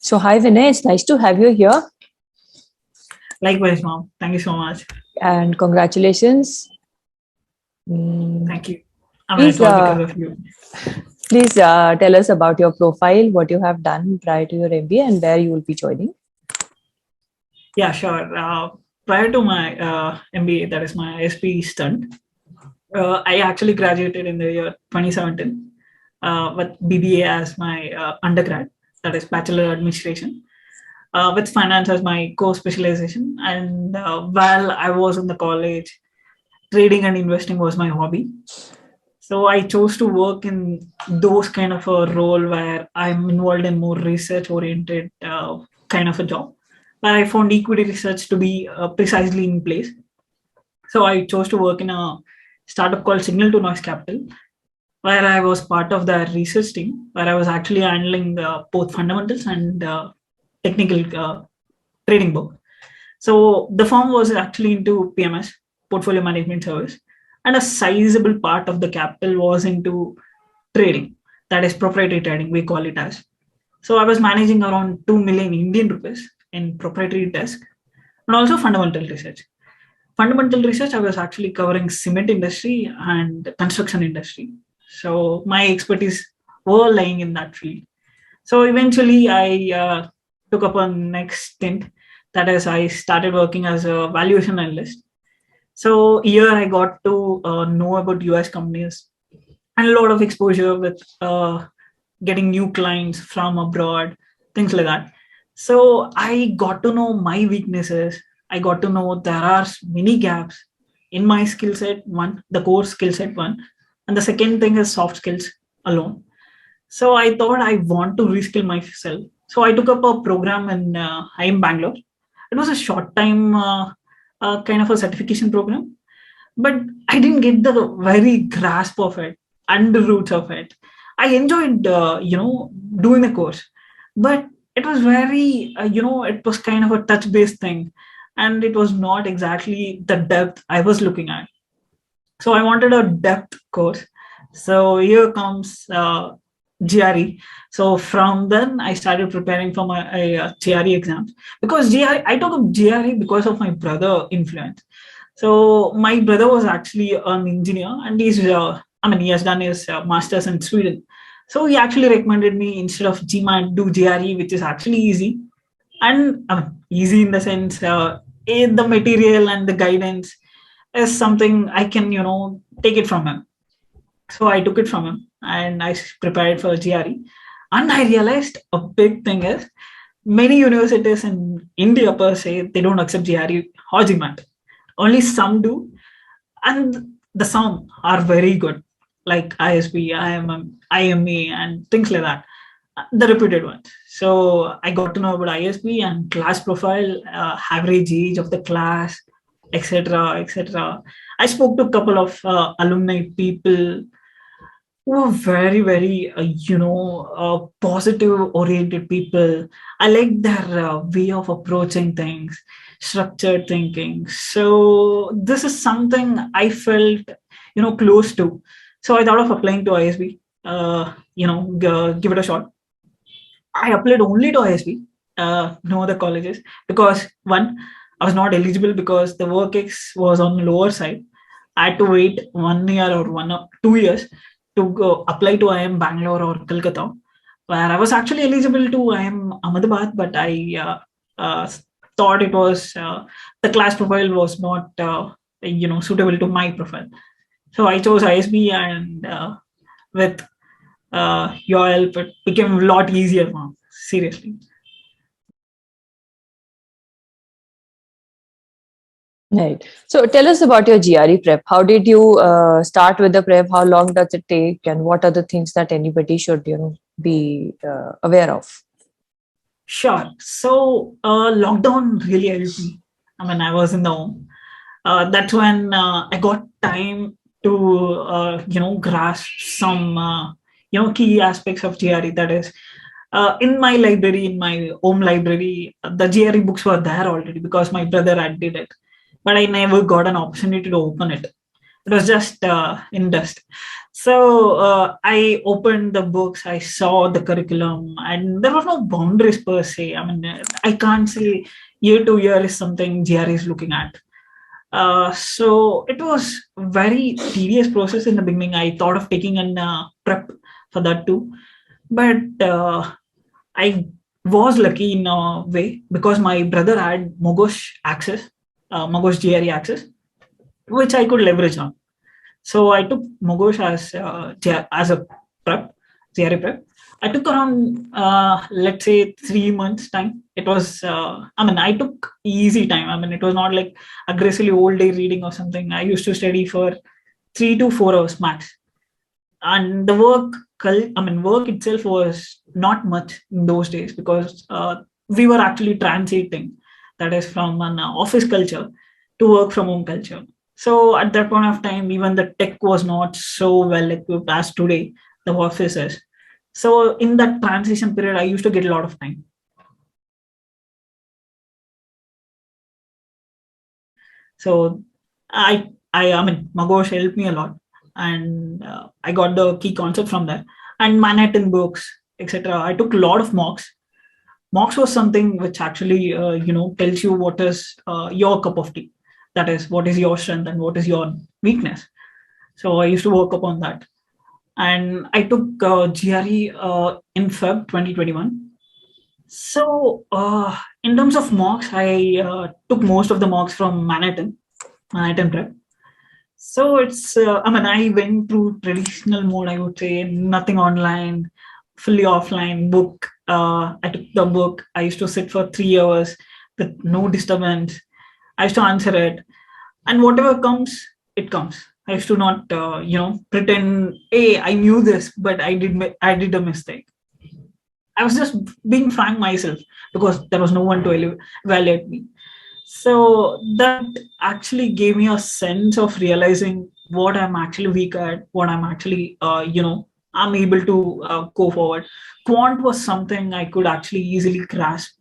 So, hi Vinay, it's nice to have you here Likewise, mom. Thank you so much. and congratulations. Mm, Thank you. I mean, Please, it's all because of you. tell us about your profile, what you have done prior to your MBA, and where you will be joining. Yeah, sure. Prior to my MBA, that is my ISB stunt, I actually graduated in the year 2017 with BBA as my undergrad, that is Bachelor Administration, with finance as my core specialization. And while I was in the college, trading and investing was my hobby. So I chose to work in those kind of a role where I'm involved in more research oriented kind of a job, where I found equity research to be precisely in place. So I chose to work in a startup called Signal to Noise Capital, where I was part of the research team, where I was actually handling both fundamentals and technical trading book. So the firm was actually into PMS, portfolio management service, and a sizable part of the capital was into trading, that is proprietary trading, we call it as. So I was managing around 2 million Indian rupees in proprietary desk and also fundamental research. Fundamental research, I was actually covering cement industry and construction industry. So my expertise were lying in that field. So eventually I took up a next stint. That is, I started working as a valuation analyst. So here I got to know about US companies and a lot of exposure with getting new clients from abroad, things like that. So I got to know my weaknesses. I got to know there are many gaps in my skill set. One, the core skill set one, and the second thing is soft skills alone. So I thought I want to reskill myself. So I took up a program in IIM Bangalore. It was a short time kind of a certification program, but I didn't get the very grasp of it and the roots of it. I enjoyed, doing the course, but it was very, it was kind of a touch-based thing, and it was not exactly the depth I was looking at. So I wanted a depth course. So here comes GRE. So from then I started preparing for my GRE exams because GRE, I took up GRE because of my brother influence. So my brother was actually an engineer, and he has done his masters in Sweden. So he actually recommended me instead of GMAT, do GRE, which is actually easy, and easy in the sense the material and the guidance is something I can take it from him. So I took it from him and I prepared for GRE, and I realized a big thing is many universities in India per se they don't accept GRE or GMAT. Only some do, and the some are very good, like ISB, IMA, and things like that, the reputed ones. So I got to know about ISB and class profile, average age of the class, etc., etc. I spoke to a couple of alumni people who are very, very, positive oriented people. I like their way of approaching things, structured thinking. So this is something I felt, close to. So I thought of applying to ISB, give it a shot. I applied only to ISB, no other colleges, because one, I was not eligible because the work ex was on lower side. I had to wait 1 year or 2 years to go apply to IIM Bangalore or Kolkata, where I was actually eligible to IIM Ahmedabad, but I thought it was the class profile was not suitable to my profile. So I chose ISB, and with your help, it became a lot easier now. Seriously. Right. So, tell us about your GRE prep. How did you start with the prep? How long does it take? And what are the things that anybody should, be aware of? Sure. So lockdown really helped me. I mean, I was in the home. That's when I got time to grasp some key aspects of GRE. That is, in my library, in my home library, the GRE books were there already because my brother had did it, but I never got an opportunity to open it. It was just in dust. So I opened the books, I saw the curriculum, and there was no boundaries per se. I mean, I can't say year to year is something GRE is looking at. So it was very tedious process in the beginning. I thought of taking an prep for that too, but I was lucky in a way because my brother had Mogosh access, Mogosh GRE access, which I could leverage on. So I took Mogosh as a prep, GRE prep. I took around let's say 3 months time. It was I mean, I took easy time. I mean, it was not like aggressively all day reading or something. I used to study for 3 to 4 hours max. And the work itself was not much in those days because we were actually transiting, that is from an office culture to work from home culture. So at that point of time, even the tech was not so well equipped as today the office is. So in that transition period, I used to get a lot of time. So I mean, Magosh helped me a lot, and I got the key concept from there. And Manhattan books, etc. I took a lot of mocks. Mocks was something which actually tells you what is your cup of tea. That is, what is your strength and what is your weakness. So I used to work upon that, and I took GRE in Feb 2021. So in terms of mocks, I took most of the mocks from Manhattan Prep. So it's, I mean, I went through traditional mode, I would say, nothing online, fully offline book. I took the book. I used to sit for 3 hours with no disturbance. I used to answer it. And whatever comes, it comes. I used to not, pretend, hey, I knew this, but I did a mistake. I was just being frank myself because there was no one to evaluate me. So that actually gave me a sense of realizing what I'm actually weak at, what I'm actually, I'm able to go forward. Quant was something I could actually easily grasp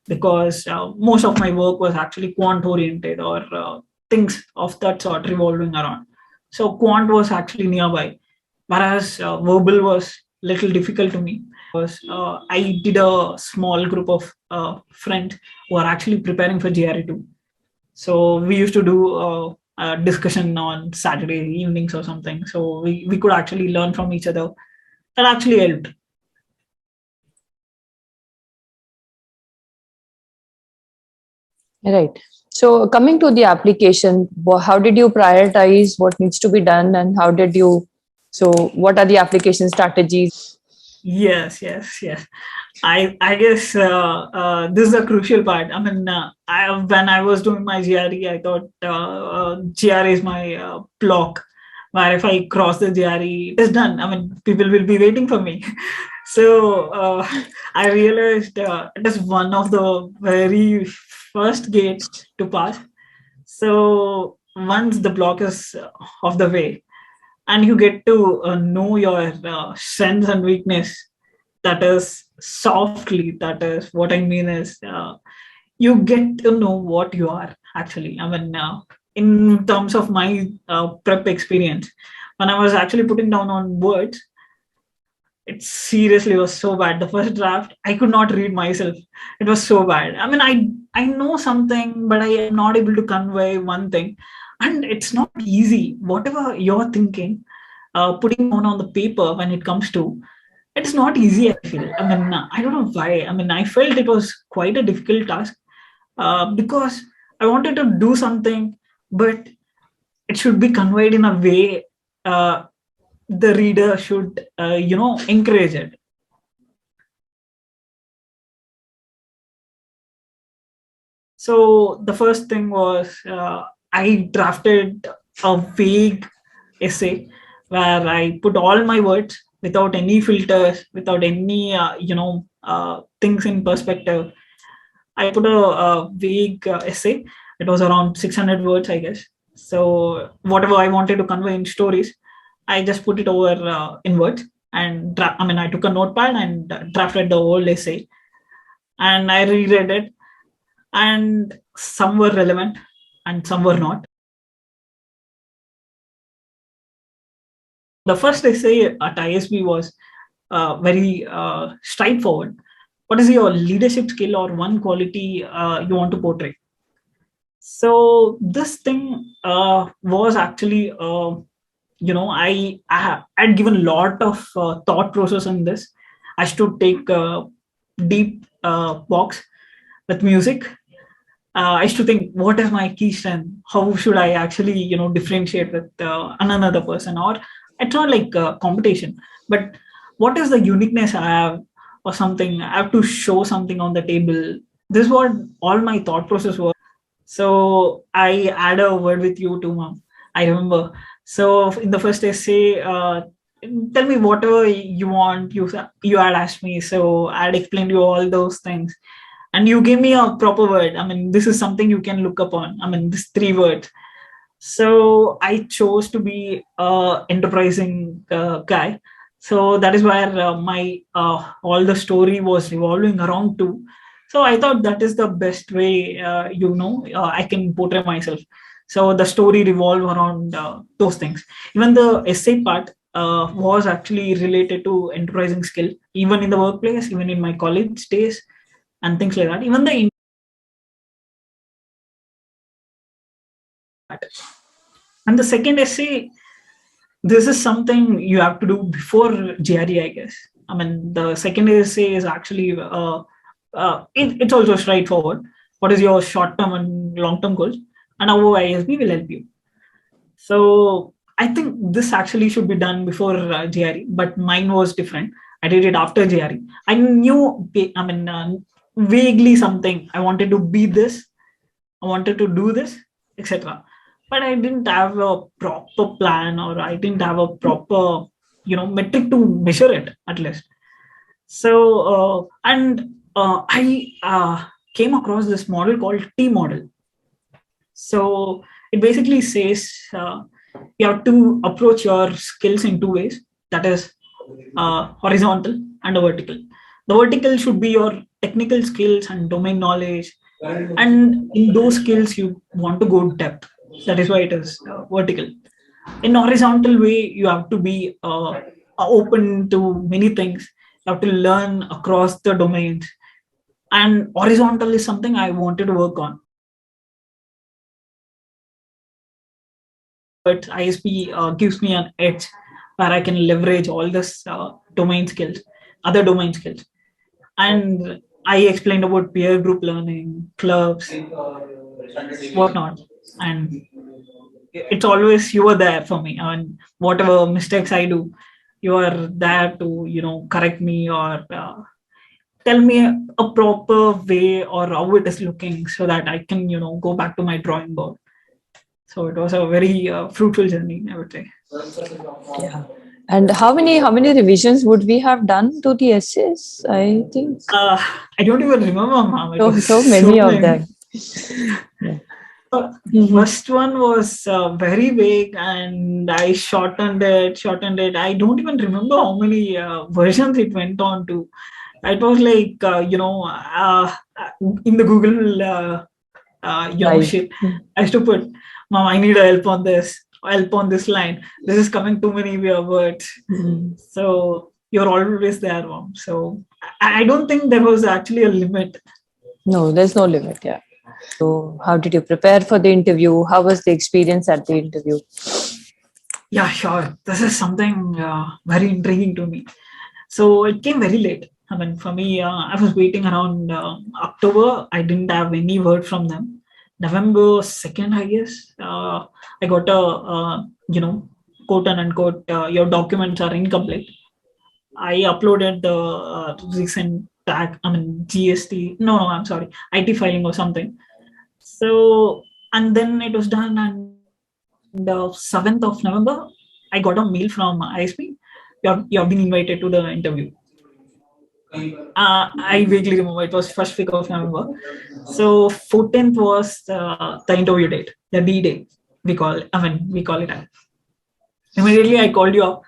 because most of my work was actually quant oriented or things of that sort revolving around. So quant was actually nearby, whereas verbal was little difficult to me. Was I did a small group of friends who are actually preparing for GRE2. So we used to do a discussion on Saturday evenings or something. So we could actually learn from each other. That actually helped. Right. So coming to the application, how did you prioritize what needs to be done, and how did you? So what are the application strategies? Yes. I guess this is a crucial part. I mean, when I was doing my GRE, I thought GRE is my block, where if I cross the GRE, it is done. I mean, people will be waiting for me. So I realized it is one of the very first gate to pass. So once the block is off the way, and you get to know your strengths and weakness, that is softly, that is what I mean is you get to know what you are actually. I mean, in terms of my prep experience, when I was actually putting down on words, it seriously was so bad. The first draft, I could not read myself. It was so bad. I mean, I know something, but I am not able to convey one thing, and it's not easy. Whatever you're thinking, putting on the paper when it comes to, it's not easy. I feel. I mean, I don't know why. I mean, I felt it was quite a difficult task because I wanted to do something, but it should be conveyed in a way the reader should, encourage it. So the first thing was I drafted a vague essay where I put all my words without any filters, without any things in perspective. I put a vague essay. It was around 600 words, I guess. So whatever I wanted to convey in stories, I just put it over in words. And I took a notepad and drafted the whole essay, and I reread it, and some were relevant and some were not. The first essay at ISB was very straightforward. What is your leadership skill or one quality you want to portray? So this thing was actually, I had given a lot of thought process on this. I used to take deep walks with music. I used to think, what is my key strength? How should I actually, differentiate with another person? Or it's not like competition, but what is the uniqueness I have or something? I have to show something on the table. This is what all my thought process was. So I had a word with you too, mom. I remember. So in the first essay, tell me whatever you want. You had asked me, so I had explained you all those things, and you gave me a proper word. I mean, this is something you can look upon. I mean, this 3 words. So I chose to be a enterprising guy. So that is where my all the story was revolving around to. So I thought that is the best way, I can portray myself. So the story revolved around those things. Even the essay part was actually related to enterprising skill, even in the workplace, even in my college days, and things like that. Even the and the second essay, this is something you have to do before GRE, I guess. I mean, the second essay is actually it's also straightforward. What is your short-term and long-term goals, and how ISB will help you. So I think this actually should be done before GRE, but mine was different. I did it after GRE. I knew, vaguely something. I wanted to be this. I wanted to do this, etc. But I didn't have a proper plan, or I didn't have a proper, metric to measure it at least. So, I came across this model called T model. So it basically says you have to approach your skills in 2 ways. That is horizontal and a vertical. The vertical should be your technical skills and domain knowledge, and in those skills you want to go depth. That is why it is vertical. In horizontal way, you have to be open to many things. You have to learn across the domains, and horizontal is something I wanted to work on. But ISP gives me an edge where I can leverage all this domain skills, other domain skills. And I explained about peer group learning, clubs, whatnot. And it's always you are there for me. I mean, whatever mistakes I do, you are there to, correct me, or tell me a proper way or how it is looking, so that I can, go back to my drawing board. So it was a very fruitful journey, I would say. Yeah. And how many revisions would we have done to the essays? I think I don't even remember, ma'am. so many of them. Yeah. First one was very vague, and I shortened it. I don't even remember how many versions it went on to. It was like, in the Google, Right. shit. I used to put, Mom, I need help on this line. This is coming too many words. Mhm. So you're always there, Mom. So I don't think there was actually a limit. No, there's no limit. Yeah. So, how did you prepare for the interview? How was the experience at the interview? Yeah, sure. This is something very intriguing to me. So it came very late. I mean, for me, I was waiting around October. I didn't have any word from them. November 2nd, I guess, I got a, quote and unquote, your documents are incomplete. I uploaded the recent tag, GST. No, I'm sorry, IT filing or something. So, and then it was done. And the 7th of November, I got a mail from ISP. You have been invited to the interview. I vaguely remember it was first week of November. So 14th was the interview date, the D day. We call it. Immediately I called you up.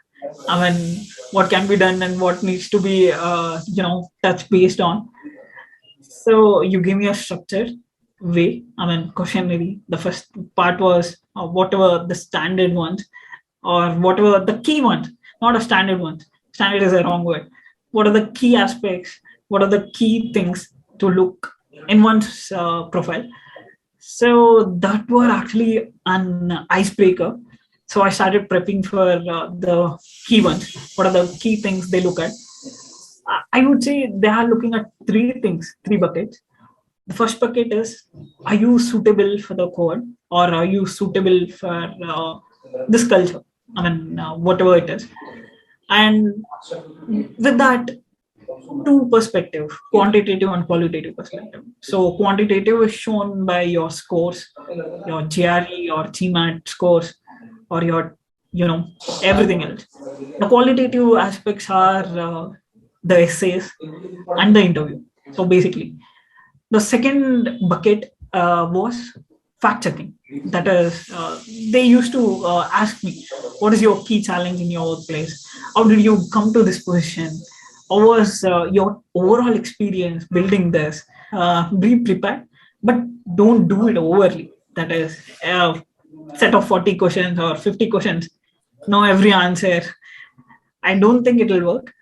What can be done and what needs to be, touch based on. So you gave me a structured way. Questionnaire. The first part was whatever the standard ones. or whatever the key ones, not a standard ones. Standard is a wrong word. What are the key aspects? What are the key things to look in one's profile? So that were actually an icebreaker. So I started prepping for the key ones. What are the key things they look at? I would say they are looking at three things, three buckets. The first bucket is, are you suitable for the code, or are you suitable for this culture? I mean, whatever it is. And with that, two perspective, quantitative and qualitative perspective. So quantitative is shown by your scores, your GRE or GMAT scores, or your, everything else. The qualitative aspects are the essays and the interview. So basically, the second bucket was fact checking. That is, they used to ask me, what is your key challenge in your workplace? How did you come to this position? How was your overall experience building this? Be prepared, but don't do it overly. That is, set of 40 questions or 50 questions, know every answer. I don't think it will work.